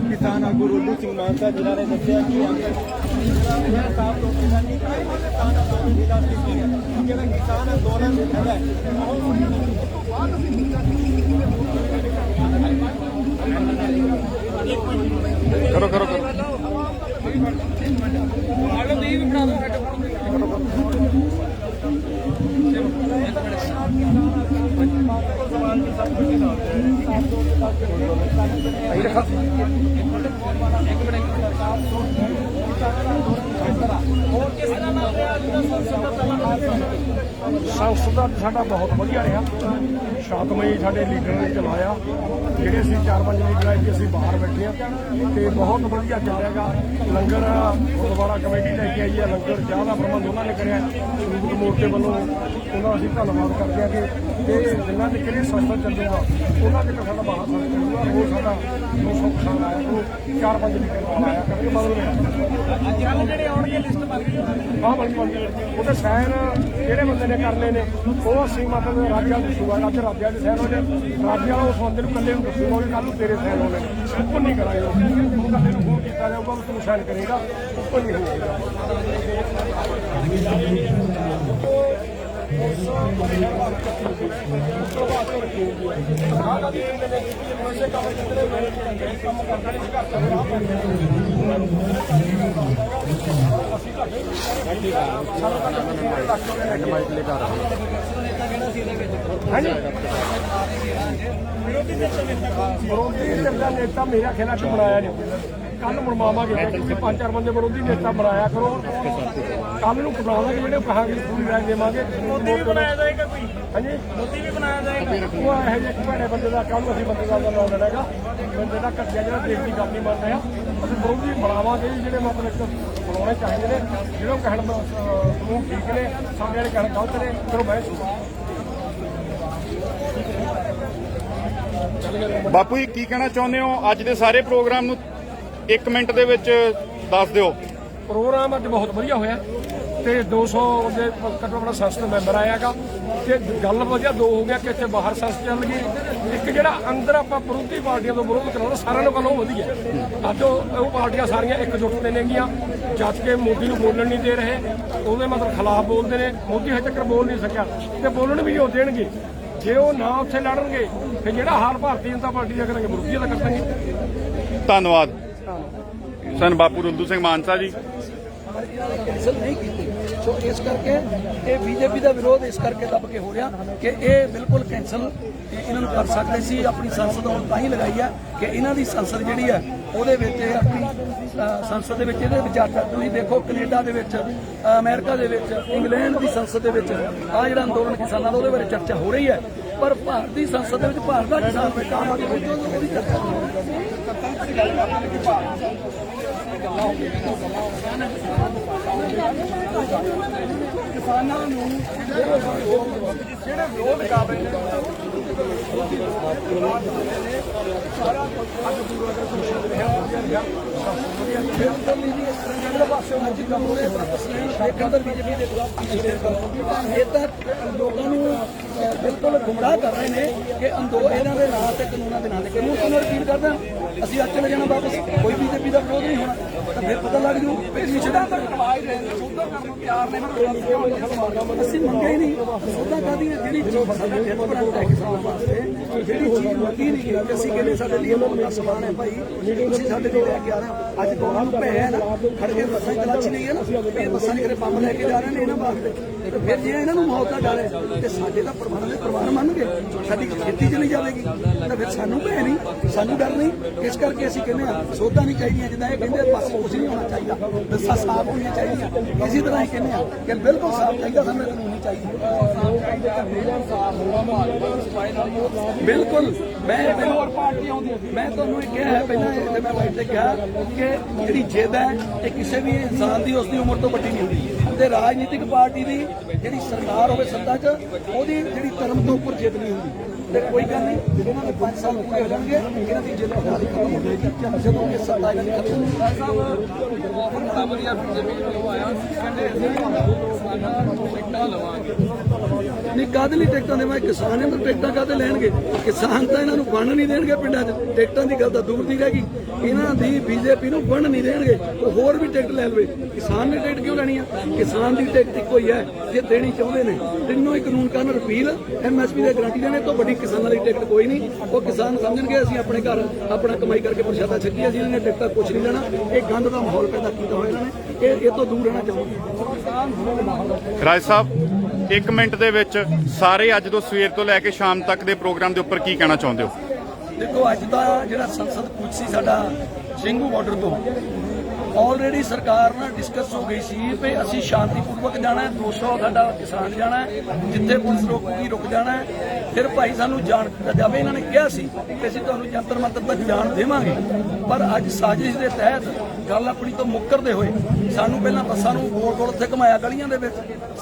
किसान आगू रुल्लू सिंह मानसा जिन्होंने दसिया कि किसान अंदोलन है करो करो करो संसद का साडा बहुत वधिया रहा शांतमई साडे लीडर ने चलाया ਜਿਹੜੇ ਅਸੀਂ 4-5 लीडर आए ਅਸੀਂ बाहर बैठे हैं तो बहुत वधिया ਚੱਲੇਗਾ लंगर गुरुद्वारा कमेटी लेके आई है लंगर चाह का प्रबंध उन्होंने कराया संगत मोर्चे वालों उन्होंने ਅਸੀਂ धन्यवाद करते हैं कि जिन्हों ने किहड़ी संस्था चलूगा उन्होंने तक साडा बाहर फर्क चलूगा वो साडा 200 किसान आया वो 4-5 लीडर आया करके मतलब हाँ बन गई ਉਹਦੇ ਸਾਈਨ ਜਿਹੜੇ ਬੰਦੇ ਨੇ ਕਰਨੇ ਨੇ ਉਹ ਅਸੀਂ ਮਤਲਬ ਰਾਜਿਆਂ ਨੂੰ ਦੱਸੂਗਾ ਅੱਜ ਰਾਜਿਆਂ ਦੇ ਸਾਈਨ ਹੋਣੇ ਰਾਜਿਆਂ ਉਸ ਬੰਦੇ ਨੂੰ ਇਕੱਲੇ ਨੂੰ ਦੱਸੂਗਾ ਕਿ ਕੱਲ੍ਹ ਨੂੰ ਤੇਰੇ ਸਾਈਨ ਹੋਣੇ ਉਹ ਨਹੀਂ ਕਰਾਂਗੇ ਉਹ ਕੱਲੇ ਨੂੰ ਫੋਨ ਕੀਤਾ ਜਾਊਗਾ ਤੂੰ ਸਾਈਨ ਕਰੇਗਾ ਉਹ ਨਹੀਂ ਹੋਊਗਾ विरोधी नेता मेरा ख्याल बनाया नहीं कल मुड़वावे 5-4 बंदे विरोधी नेता बनाया करो कल नूं बनावांगे जिहड़े कहांगे पूरी राय देवांगे मोदी भी बनाया जाएगा कोई हाँ जी मोदी भी बनाया जाएगा वो यह जे भैड़े बंदे का कल असीं बंदे का नाम लड़ेगा बंदे का घटिया जिहड़ा देश की गल नहीं मान रहा असीं विरोधी बनावांगे जिहड़े मतलब बनाने चाहिए ने जिहड़े कहण समूह ठीक ने सामने वाले कहण गलत ने फिर बहस ਬਾਪੂ ਜੀ ਕੀ ਕਹਿਣਾ ਚਾਹੁੰਦੇ ਹੋ ਅੱਜ ਦੇ ਸਾਰੇ ਪ੍ਰੋਗਰਾਮ ਨੂੰ 1 ਮਿੰਟ ਦੇ ਵਿੱਚ ਦੱਸ ਦਿਓ ਪ੍ਰੋਗਰਾਮ ਅੱਜ ਬਹੁਤ ਵਧੀਆ ਹੋਇਆ ਤੇ 200 ਦੇ ਘੱਟੋ ਘੱਟ ਸੰਸਦ ਮੈਂਬਰ ਆਇਆਗਾ ਤੇ ਗੱਲ ਵਧੀਆ ਦੋ ਹੋ ਗਿਆ ਕਿ ਇੱਥੇ ਬਾਹਰ ਸੰਸਦ ਚੱਲ ਗਈ ਇੱਕ ਜਿਹੜਾ ਅੰਦਰ ਆਪਾਂ ਵਿਰੋਧੀ ਪਾਰਟੀਆਂ ਤੋਂ ਵਿਰੋਧ ਕਰਾਉਣਾ ਸਾਰਿਆਂ ਨੂੰ ਗੱਲ ਉਹ ਵਧੀਆ ਅੱਜ ਉਹ ਪਾਰਟੀਆਂ ਸਾਰੀਆਂ ਇਕਜੁੱਟ ਤੇ ਨੇਗੀਆਂ ਜਦ ਕਿ ਮੋਦੀ ਨੂੰ ਬੋਲਣ ਨਹੀਂ ਦੇ ਰਹੇ ਉਹਦੇ ਮਤਲਬ ਖਿਲਾਫ ਬੋਲਦੇ ਨੇ ਮੋਦੀ ਹਜੇ ਤੱਕ ਬੋਲ ਨਹੀਂ ਸਕਿਆ ਤੇ ਬੋਲਣ ਵੀ ਉਹ ਦੇਣਗੇ ਜੇ ਉਹ ਨਾ ਉੱਥੇ ਲੜਨਗੇ ਫਿਰ ਜਿਹੜਾ ਹਾਲ ਭਾਰਤੀ ਜਨਤਾ ਪਾਰਟੀ ਦਾ ਕਰਾਂਗੇ ਵਿਰੋਧੀਆਂ ਦਾ ਕਰਾਂਗੇ ਧੰਨਵਾਦ ਸਨ ਬਾਪੂ ਰੁੱਲੂ ਸਿੰਘ ਮਾਨਸਾ ਜੀ कैंसल नहीं की सो इस करके ये बीजेपी का विरोध इस करके दब के हो रहा कि ये बिल्कुल कैंसल इन्होंने कर सकते सी अपनी संसद हम तां ही लगाई है कि इन्हों की संसद जी है ਉਹਦੇ ਵਿੱਚ ਆਪਣੀ ਸੰਸਦ ਦੇ ਵਿੱਚ ਇਹਦੇ ਵਿਚਾਰ ਤੁਸੀਂ ਦੇਖੋ ਕੈਨੇਡਾ ਦੇ ਵਿੱਚ ਅਮਰੀਕਾ ਦੇ ਵਿੱਚ ਇੰਗਲੈਂਡ ਦੀ ਸੰਸਦ ਦੇ ਵਿੱਚ ਆ ਜਿਹੜਾ ਅੰਦੋਲਨ ਕਿਸਾਨਾਂ ਦਾ ਉਹਦੇ ਬਾਰੇ ਚਰਚਾ ਹੋ ਰਹੀ ਹੈ ਪਰ ਭਾਰਤ ਦੀ ਸੰਸਦ ਦੇ ਵਿੱਚ ਭਾਰਤ ਦਾ ਕਿਸਾਨ ਬੈਠਾ ਉਹਦੀ ਚਰਚਾ ਕਿਸਾਨਾਂ ਨੂੰ ਜਿਹੜੇ ਵਿਰੋਧ ਕਰ ਰਹੇ ਨੇ ਸਾਰਾ ਅੱਜ ਪੂਰਾ ਪਾਸੇ ਮਰਜ਼ੀ ਕੰਮ ਹੋ ਰਿਹਾ ਬੀਜੇਪੀ ਦੇ ਖਿਲਾਫ ਇਹ ਤਾਂ ਲੋਕਾਂ ਨੂੰ ਬਿਲਕੁਲ ਗੁੰਮਰਾਹ ਕਰ ਰਹੇ ਨੇ ਕਿ ਇਹਨਾਂ ਦੇ ਨਾਂ ਤੇ ਕਾਨੂੰਨਾਂ ਦੇ ਨਾਂ ਤੇ ਕਾਨੂੰਨ ਨੂੰ ਰਿਪੀਟ ਕਰਦਾ ਅਸੀਂ ਅੱਜ ਚਲੇ ਜਾਣਾ ਵਾਪਸ ਕੋਈ ਬੀਜੇਪੀ ਦਾ ਵਿਰੋਧ ਨਹੀਂ ਹੋਣਾ ਤਾਂ ਫਿਰ ਪਤਾ ਲੱਗ ਜੂ ਪਿਛੜਾ ਤੱਕ ਕਮਾਈ ਰਹੇ ਨੇ ਸੋਧਾ ਕਰਨ ਨੂੰ ਤਿਆਰ ਨੇ ਅਸੀਂ ਮੰਗਿਆ ਹੀ ਨਹੀਂ ਸੋਧਾ ਕਾਦੀ ਜਿਹੜੀ ਚੀਜ਼ ਸਾਡੇ ਹਿੱਤ ਬਣਾਉਣ ਲੈ ਕੇ ਸਾਡਾ ਵਾਸਤੇ ਜਿਹੜੀ ਚੀਜ਼ ਮੰਗੀ ਨਹੀਂ ਗਈ ਅਸੀਂ ਕਹਿੰਦੇ ਸਾਡੇ ਲਈ ਬਹੁਤ ਸਮਾਨ ਹੈ ਭਾਈ ਤੁਸੀਂ ਸਾਡੇ ਲਈ ਲੈ ਕੇ ਆ ਰਹੇ ਅੱਜ ਕੋਹਾਂ ਨੂੰ ਪੈ ਹੈ ਨਾ ਖੜ ਕੇ ਬੱਸਾਂ ਤਲਾਸ਼ੀ ਲਈ ਹੈ ਨਾ ਇਹ ਬੱਸਾਂ ਜਿਹੜੇ ਬੰਬ ਲੈ ਕੇ ਜਾ ਰਹੇ ਨੇ ਇਹਨਾਂ ਵਾਸਤੇ ਤੇ ਫਿਰ ਜੇ ਇਹਨਾਂ ਨੂੰ ਮੌਤ ਨਾ ਡਾਲੇ ਤੇ ਸਾਡੇ ਤਾਂ ਪ੍ਰਮਾਣ ਮੰਨਗੇ ਸਾਡੀ ਖੇਤੀ ਚਲੀ ਜਾਵੇਗੀ ਤਾਂ ਫਿਰ ਸਾਨੂੰ ਭੈ ਨਹੀਂ ਸਾਨੂੰ ਡਰ ਨਹੀਂ ਇਸ ਕਰਕੇ ਅਸੀਂ ਕਹਿੰਦੇ ਹਾਂ ਸੋਧਾਂ ਨਹੀਂ ਚਾਹੀਦੀਆਂ ਜਿੱਦਾਂ ਇਹ ਕਹਿੰਦੇ ਬਸ ਕੁਝ ਨਹੀਂ ਹੋਣਾ ਚਾਹੀਦਾ ਬੱਸਾਂ ਸਾਫ਼ ਹੋਣੀਆਂ ਚਾਹੀਦੀਆਂ ਇਸੇ ਤਰ੍ਹਾਂ ਹੀ ਕਹਿੰਦੇ ਹਾਂ ਕਿ ਬਿਲਕੁਲ ਸਾਫ਼ ਚਾਹੀਦਾ ਸਾਨੂੰ ਕਾਨੂੰਨ ਨਹੀਂ ਚਾਹੀਦਾ ਬਿਲकुल मैं ਤੁਹਾਨੂੰ ਇਹ ਕਿਹਾ ਹੈ ਪਹਿਲਾਂ ਮੈਂ ਬਾਈਟ ਤੇ ਕਿਹਾ ਕਿ ਜਿਹੜੀ ਜਿੱਦ ਹੈ ਇਹ ਕਿਸੇ ਵੀ ਇਨਸਾਨ ਦੀ ਉਸਦੀ ਉਮਰ ਤੋਂ ਵੱਡੀ ਨਹੀਂ ਹੁੰਦੀ ਤੇ ਰਾਜਨੀਤਿਕ ਪਾਰਟੀ ਦੀ ਜਿਹੜੀ ਸਰਕਾਰ ਹੋਵੇ ਸੱਤਾ 'ਚ ਉਹਦੀ ਜਿਹੜੀ ਧਰਮ ਤੋਂ ਉੱਪਰ ਜਿੱਦ ਨਹੀਂ ਹੁੰਦੀ ਤੇ ਕੋਈ ਗੱਲ ਨਹੀਂ ਇਹਨਾਂ ਦੇ 5 ਸਾਲ ਪੂਰੇ ਹੋ ਜਾਣਗੇ ਇਹਨਾਂ ਦੀ ਜਿੱਦ ਖਤਮ ਹੋ ਜਾਏਗੀ ਜਦੋਂ ਕਿ ਸੱਤਾ ਇਹਨਾਂ ਦੀ ਖਤਮ ਹੋ ਜਾਏਗੀ ਸਾਹਿਬ ਬਹੁਤ ਵਧੀਆ ਬੀਜੇਪੀ ਨੂੰ ਆਇਆ ਕਹਿੰਦੇ ਅਸੀਂ ਸਾਡਾ ਟਿਕਟਾਂ ਲਵਾਂਗੇ ਕਾਹਦੇ ਲਈ ਟਿਕਟਾਂ ਦੇਵਾਂਗੇ? ਕਿਸਾਨ ਇਹਨਾਂ ਤੋਂ ਟਿਕਟਾਂ ਕਾਹਦੇ ਲੈਣਗੇ? ਕਿਸਾਨ ਤਾਂ ਇਹਨਾਂ ਨੂੰ ਵੰਡ ਨਹੀਂ ਦੇਣਗੇ ਪਿੰਡਾਂ 'ਚ। ਟਿਕਟਾਂ ਦੀ ਗੱਲ ਤਾਂ ਦੂਰ ਦੀ ਰਹਿ ਗਈ। ਇਹਨਾਂ ਦੀ ਬੀਜੇਪੀ ਨੂੰ ਵੰਡ ਨਹੀਂ ਦੇਣਗੇ, ਉਹ ਹੋਰ ਵੀ ਟਿਕਟ ਲੈ ਲਵੇ। ਕਿਸਾਨ ਨੇ ਟਿਕਟ ਕਿਉਂ ਲੈਣੀ ਆ? ਕਿਸਾਨ ਦੀ ਟਿਕਟ ਇੱਕੋ ਹੀ ਹੈ ਜੇ ਦੇਣੀ ਚਾਹੁੰਦੇ ਨੇ। ਤਿੰਨੋਂ ਹੀ ਕਾਨੂੰਨ ਕਾਰਨ ਰਿਪੀਲ, ਐਮਐਸਪੀ ਦੇ ਗਾਰੰਟੀ ਦੇਣੇ ਤੋਂ ਵੱਡੀ ਕਿਸਾਨਾਂ ਦੀ ਟਿਕਟ ਕੋਈ ਨਹੀਂ। ਉਹ ਕਿਸਾਨ ਸਮਝਣਗੇ ਅਸੀਂ ਆਪਣੇ ਘਰ ਆਪਣਾ ਕਮਾਈ ਕਰਕੇ ਪ੍ਰਸ਼ਾਦਾ ਛਕੀਏ, ਅਸੀਂ ਇਹਨਾਂ ਨੇ ਟਿਕਟਾਂ ਕੁਛ ਨਹੀਂ ਲੈਣਾ। ਇਹ ਗੰਦ ਦਾ ਮਾਹੌਲ ਪੈਦਾ ਕੀਤਾ ਹੋਇਆ ਇਹਨਾਂ ਨੇ, ਇਹ ਤੋਂ ਦੂਰ ਰਹਿਣਾ ਚਾਹੁੰਦੇ। ਰਾਜ ਸਾਹਿਬ 1 ਮਿੰਟ ਦੇ ਵਿੱਚ ਸਾਰੇ ਅੱਜ ਤੋਂ ਸਵੇਰ ਤੋਂ ਲੈ ਕੇ ਸ਼ਾਮ ਤੱਕ ਦੇ ਪ੍ਰੋਗਰਾਮ ਦੇ ਉੱਪਰ ਕੀ ਕਹਿਣਾ ਚਾਹੁੰਦੇ ਹੋ? ਦੇਖੋ, ਅੱਜ ਦਾ ਜਿਹੜਾ ਸੰਸਦ ਕੂਚ ਸੀ ਸਾਡਾ ਸਿੰਘੂ ਬਾਰਡਰ ਤੋਂ, ਆਲਰੇਡੀ ਸਰਕਾਰ ਨਾਲ ਡਿਸਕਸ ਹੋ ਗਈ ਸੀ ਵੀ ਅਸੀਂ ਸ਼ਾਂਤੀਪੂਰਵਕ ਜਾਣਾ ਹੈ। 200 ਸਾਡਾ ਕਿਸਾਨ ਜਾਣਾ ਹੈ, ਜਿੱਥੇ ਪੁਲਿਸ ਰੋਕੂਗੀ ਰੁਕ ਜਾਣਾ ਹੈ। ਫਿਰ ਭਾਈ ਸਾਨੂੰ ਜਾਣ ਜਾਵੇ, ਇਹਨਾਂ ਨੇ ਕਿਹਾ ਸੀ ਕਿ ਅਸੀਂ ਤੁਹਾਨੂੰ ਜੰਤਰ ਮੰਤਰ ਤੱਕ ਜਾਣ ਦੇਵਾਂਗੇ। ਪਰ ਅੱਜ ਸਾਜ਼ਿਸ਼ ਦੇ ਤਹਿਤ ਗੱਲ ਆਪਣੀ ਤੋਂ ਮੁੱਕਰਦੇ ਹੋਏ ਸਾਨੂੰ ਪਹਿਲਾਂ ਬੱਸਾਂ ਨੂੰ ਗੋਲ-ਗੋਲ ਉੱਥੇ ਘੁਮਾਇਆ ਗਲੀਆਂ ਦੇ ਵਿੱਚ,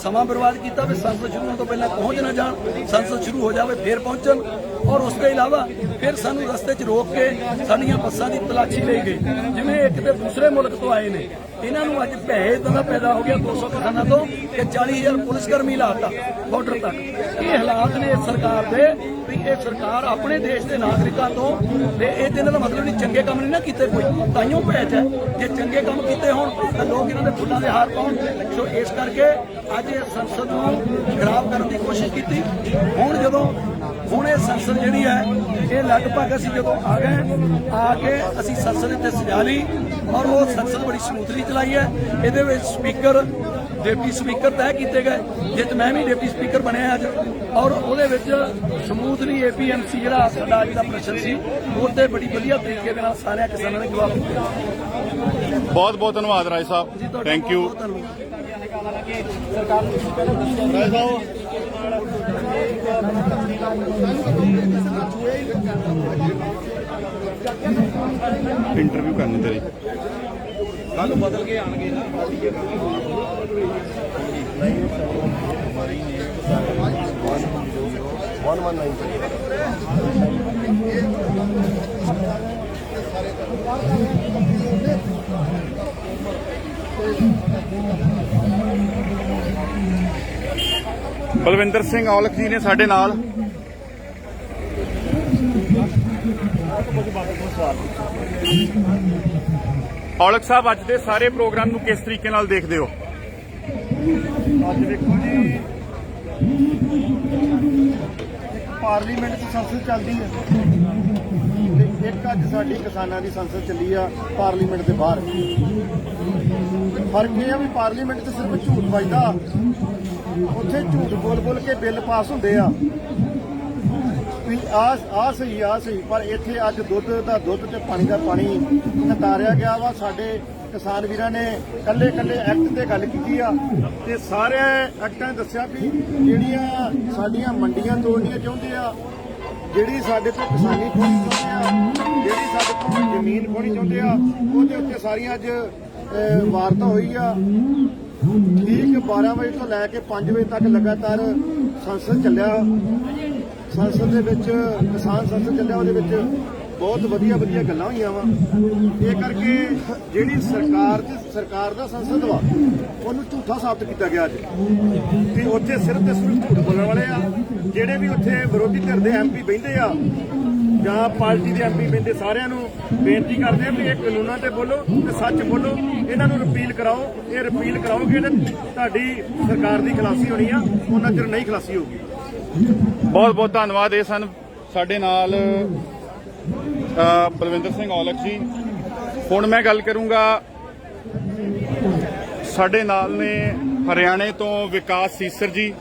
ਸਮਾਂ ਬਰਬਾਦ ਕੀਤਾ ਵੀ ਸੰਸਦ ਸ਼ੁਰੂ ਹੋਣ ਤੋਂ ਪਹਿਲਾਂ ਪਹੁੰਚ ਨਾ ਜਾਣ, ਸੰਸਦ ਸ਼ੁਰੂ ਹੋ ਜਾਵੇ ਫਿਰ ਪਹੁੰਚਣ। ਔਰ ਉਸ ਤੋਂ ਇਲਾਵਾ ਫਿਰ ਸਾਨੂੰ ਰਸਤੇ 'ਚ ਰੋਕ ਕੇ ਸਾਡੀਆਂ ਬੱਸਾਂ ਦੀ ਤਲਾਸ਼ੀ ਲਈ ਗਈ, ਜਿਵੇਂ ਇੱਕ ਤੇ ਦੂਸਰੇ ਮੁਲਕ ਤੋਂ ਆਏ ਨੇ। ਇਹਨਾਂ ਨੂੰ ਅੱਜ ਭੈ ਇਦਾਂ ਦਾ ਪੈਦਾ ਹੋ ਗਿਆ 200 ਕਿਸਾਨਾਂ ਤੋਂ ਕਿ 40,000 ਪੁਲਿਸ ਕਰਮੀ ਲਾਤਾ ਬਾਰਡਰ ਤੱਕ। ਇਹ ਹਾਲਾਤ ਨੇ ਇਸ ਸਰਕਾਰ ਦੇ ਵੀ ਇਹ ਸਰਕਾਰ ਆਪਣੇ ਦੇਸ਼ ਦੇ ਨਾਗਰਿਕਾਂ ਤੋਂ, ਤੇ ਇਹ ਦਿਨ ਦਾ ਮਤਲਬ ਨਹੀਂ ਚੰਗੇ ਕੰਮ ਨਹੀਂ ਨਾ ਕੀਤੇ ਕੋਈ, ਤਾਈਓ ਭੈਚ ਹੈ। ਜੇ ਚੰਗੇ ਕੰਮ ਕੀਤੇ ਹੋਣ ਤਾਂ ਲੋਕ ਇਹਨਾਂ ਦੇ ਫੁੱਲਾਂ ਦੇ ਹਾਰ ਪਾਉਣ। ਸੋ ਇਸ ਕਰਕੇ ਅੱਜ ਇਹ ਸੰਸਦ ਨੂੰ ਖਰਾਬ ਕਰਨ ਦੀ ਕੋਸ਼ਿਸ਼ ਕੀਤੀ। ਹੁਣ ਇਹ ਸੰਸਦ ਜਿਹੜੀ ਹੈ ਇਹ ਲਗਭਗ ਅਸੀਂ ਜਦੋਂ ਆ ਕੇ ਅਸੀਂ ਸੰਸਦ ਇੱਥੇ ਸਜਾ ਲਈ ਔਰ ਉਹ ਸੰਸਦ ਬੜੀ ਸਮੂਥਲੀ ਚਲਾਈ ਹੈ। ਇਹਦੇ ਵਿੱਚ ਸਪੀਕਰ, ਡਿਪਟੀ ਸਪੀਕਰ ਤੈਅ ਕੀਤੇ ਗਏ, ਜਿਸ ਮੈਂ ਵੀ ਡਿਪਟੀ ਸਪੀਕਰ ਬਣਿਆ ਅੱਜ। ਔਰ ਉਹਦੇ ਵਿੱਚ ਸਮੂਥਲੀ APMC ਜਿਹੜਾ ਸਾਡਾ ਅੱਜ ਦਾ ਪ੍ਰਸ਼ਨ ਸੀ ਉਹ ਤੇ ਬੜੀ ਵਧੀਆ ਤਰੀਕੇ ਦੇ ਨਾਲ ਸਾਰਿਆਂ ਕਿਸਾਨਾਂ ਨੇ ਜਵਾਬ ਦਿੱਤੇ। ਬਹੁਤ ਬਹੁਤ ਧੰਨਵਾਦ ਰਾਜ ਸਾਹਿਬ, ਥੈਂਕ ਯੂ। ਇੰਟਰਵਿਊ ਕਰਨੀ ਤੇਰੀ ਕੱਲ ਬਦਲ ਕੇ ਆਣਗੇ ਨਾ। ਬਲਵਿੰਦਰ ਸਿੰਘ ਔਲਖ ਜੀ ਨੇ ਸਾਡੇ ਨਾਲ। ਔਲਖ ਸਾਹਿਬ, ਅੱਜ ਦੇ ਸਾਰੇ ਪ੍ਰੋਗਰਾਮ ਨੂੰ ਕਿਸ ਤਰੀਕੇ ਨਾਲ ਦੇਖਦੇ ਹੋ? ਅੱਜ ਦੇਖੋ ਜੀ, ਪਾਰਲੀਮੈਂਟ ਦੀ ਸੰਸਦ ਚੱਲਦੀ ਹੈ ਤੇ ਇੱਕ ਅੱਜ ਸਾਡੀ ਕਿਸਾਨਾਂ ਦੀ ਸੰਸਦ ਚੱਲੀ ਆ ਪਾਰਲੀਮੈਂਟ ਦੇ ਬਾਹਰ। ਫਰਕ ਇਹ ਆ ਵੀ ਪਾਰਲੀਮੈਂਟ 'ਚ ਸਿਰਫ ਝੂਠ ਵੱਜਦਾ, ਉੱਥੇ ਝੂਠ ਬੋਲ ਕੇ ਬਿੱਲ ਪਾਸ ਹੁੰਦੇ ਆ ਵੀ ਆ ਸਹੀ। ਪਰ ਇੱਥੇ ਅੱਜ ਦੁੱਧ ਦਾ ਦੁੱਧ ਤੇ ਪਾਣੀ ਦਾ ਪਾਣੀ ਨਿਤਾਰਿਆ ਗਿਆ ਵਾ। ਸਾਡੇ ਕਿਸਾਨ ਵੀਰਾਂ ਨੇ ਕੱਲੇ ਐਕਟ ਤੇ ਗੱਲ ਕੀਤੀ ਆ ਤੇ ਸਾਰੇ ਐਕਟਾਂ ਨੇ ਦੱਸਿਆ ਵੀ ਜਿਹੜੀਆਂ ਸਾਡੀਆਂ ਮੰਡੀਆਂ ਤੋੜਨੀਆਂ ਚਾਹੁੰਦੇ ਆ, ਜਿਹੜੀ ਸਾਡੇ ਤੋਂ ਕਿਸਾਨੀ ਖੋਣੀ ਚਾਹੁੰਦੇ ਆ, ਜਿਹੜੀ ਸਾਡੇ ਤੋਂ ਜ਼ਮੀਨ ਖੋਣੀ ਚਾਹੁੰਦੇ ਆ, ਉਹਦੇ ਉੱਤੇ ਸਾਰੀਆਂ ਅੱਜ ਵਾਰਤਾ ਹੋਈ ਆ। ਠੀਕ 12 ਵਜੇ ਤੋਂ ਲੈ ਕੇ 5 ਵਜੇ ਤੱਕ ਲਗਾਤਾਰ ਸੰਸਦ ਚੱਲਿਆ। ਸੰਸਦ ਦੇ ਵਿੱਚ ਕਿਸਾਨ ਸੰਸਦ ਚੱਲਿਆ, ਉਹਦੇ ਵਿੱਚ ਬਹੁਤ ਵਧੀਆ ਗੱਲਾਂ ਹੋਈਆਂ ਵਾ। ਇਹ ਕਰਕੇ ਜਿਹੜੀ ਸਰਕਾਰ ਦਾ ਸੰਸਦ ਵਾ ਉਹਨੂੰ ਝੂਠਾ ਸਾਬਤ ਕੀਤਾ ਗਿਆ ਅੱਜ। ਤੇ ਉੱਥੇ ਸਿਰਫ ਤੇ ਸਿਰਫ ਝੂਠ ਬੋਲਣ ਵਾਲੇ ਆ। ਜਿਹੜੇ ਵੀ ਉੱਥੇ ਵਿਰੋਧੀ ਧਿਰ ਦੇ MP ਬਹਿੰਦੇ ਆ ਜਾਂ ਪਾਰਟੀ ਦੇ MP ਬਹਿੰਦੇ, ਸਾਰਿਆਂ ਨੂੰ ਬੇਨਤੀ ਕਰਦੇ ਆ ਵੀ ਇਹ ਕਾਨੂੰਨਾਂ ਤੇ ਬੋਲੋ ਤੇ ਸੱਚ ਬੋਲੋ। ਇਹਨਾਂ ਨੂੰ ਰਿਪੀਲ ਕਰਾਓ। ਇਹ ਰਿਪੀਲ ਕਰਾਓਗੇ ਤਾਂ ਤੁਹਾਡੀ ਸਰਕਾਰ ਦੀ ਖਲਾਸੀ ਹੋਣੀ ਆ, ਉਹਨਾਂ ਚਿਰ ਨਹੀਂ ਖਲਾਸੀ ਹੋਊਗੀ। ਬਹੁਤ ਬਹੁਤ ਧੰਨਵਾਦ। ਇਹ ਸਨ ਸਾਡੇ ਨਾਲ ਬਲਵਿੰਦਰ ਸਿੰਘ ਔਲਖ ਜੀ। ਹੁਣ ਮੈਂ ਗੱਲ ਕਰੂੰਗਾ, ਸਾਡੇ ਨਾਲ ਨੇ ਹਰਿਆਣੇ ਤੋਂ ਵਿਕਾਸ ਸੀਸਰ ਜੀ।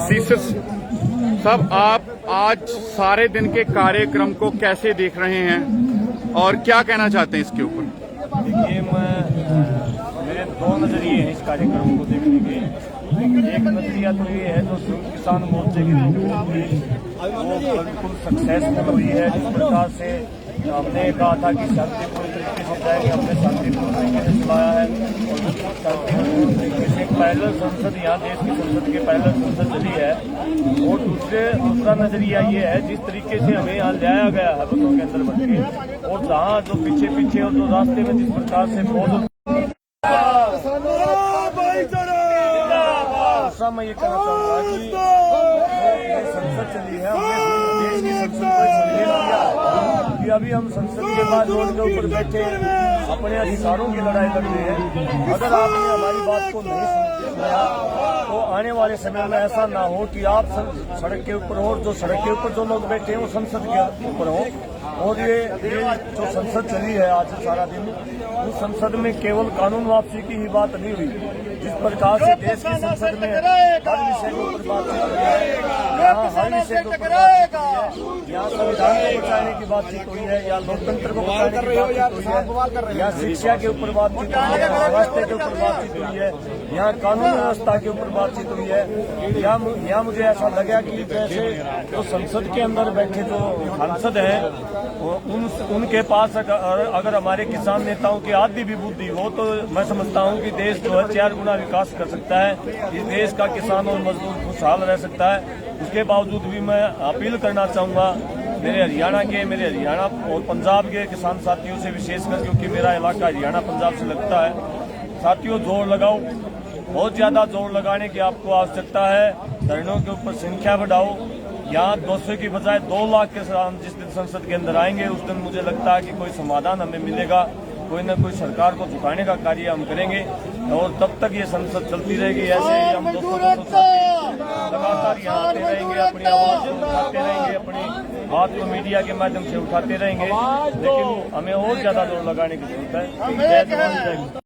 सीसर साहब, आप आज सारे दिन के कार्यक्रम को कैसे देख रहे हैं और क्या कहना चाहते हैं इसके ऊपर? देखिए, मेरे 2 नजरिए हैं इस कार्यक्रम को देखने के। एक नजरिया तो ये है जो किसान मोर्चे की वो बिल्कुल सक्सेसफुल हुई है। जिस प्रकार से हमने कहा था कि शांतिपूर्ण तरीके से जाएंगे, हमने शांतिपूर्ण तरीके से चलाया है और शांतिपूर्ण तरीके से पैरेलल संसद, यहाँ देश की संसद के पैरेलल संसद चली है। और दूसरा नजरिया ये है जिस तरीके से हमें यहाँ लाया गया है बसों के अंदर बैठ के, और जहाँ जो पीछे और जो रास्ते में जिस प्रकार से बहुत मैं ये कहना चाहूंगा कि ये संसद चली है, हमने देश की संसद को संदेश दिया कि अभी हम संसद के बाद रोड के ऊपर बैठे अपने अधिकारों की लड़ाई लड़ रहे हैं। अगर आपने हमारी बात को नहीं सुना तो आने वाले समय में ऐसा ना हो कि आप सड़क के ऊपर हो, जो सड़क के ऊपर जो लोग बैठे हैं वो संसद के ऊपर हो। और ये जो संसद चली है आज सारा दिन, उस संसद में केवल कानून वापसी की ही बात नहीं हुई। जिस प्रकार से देश की संसद में हर विषय के ऊपर बातचीत हुई है, यहाँ हर विषय के ऊपर बातचीत हुई है, यहाँ संविधान को बचाने की बातचीत हुई है, या लोकतंत्र को बचाने की बातचीत हुई है, या शिक्षा के ऊपर बातचीत हुई है, स्वास्थ्य के ऊपर बातचीत हुई है, यहाँ कानून व्यवस्था के ऊपर बातचीत हुई है। यहाँ मुझे ऐसा लगा कि जैसे जो संसद के अंदर बैठे जो सांसद हैं उनके पास अगर हमारे किसान नेताओं की आधी भी बुद्धि हो तो मैं समझता हूं कि देश जो है 4 गुना विकास कर सकता है। इस देश का किसान और मजदूर खुशहाल रह सकता है। उसके बावजूद भी मैं अपील करना चाहूंगा मेरे हरियाणा और पंजाब के किसान साथियों से, विशेषकर क्योंकि मेरा इलाका हरियाणा पंजाब से लगता है। साथियों, जोर लगाओ, बहुत ज्यादा जोर लगाने की आपको आवश्यकता है। धरनों के ऊपर संख्या बढ़ाओ। यहाँ 200 की बजाय 2 लाख के साथ जिस दिन संसद के अंदर आएंगे उस दिन मुझे लगता है कि कोई समाधान हमें मिलेगा, कोई न कोई सरकार को झुकाने का कार्य हम करेंगे। और तब तक ये संसद चलती रहेगी। ऐसे ही हम 200 लगातार यहाँ आते रहेंगे, अपनी आवाज उठाते रहेंगे, अपनी बात को मीडिया के माध्यम से उठाते रहेंगे, लेकिन हमें और ज्यादा जोर लगाने की जरूरत है। जय जवान जय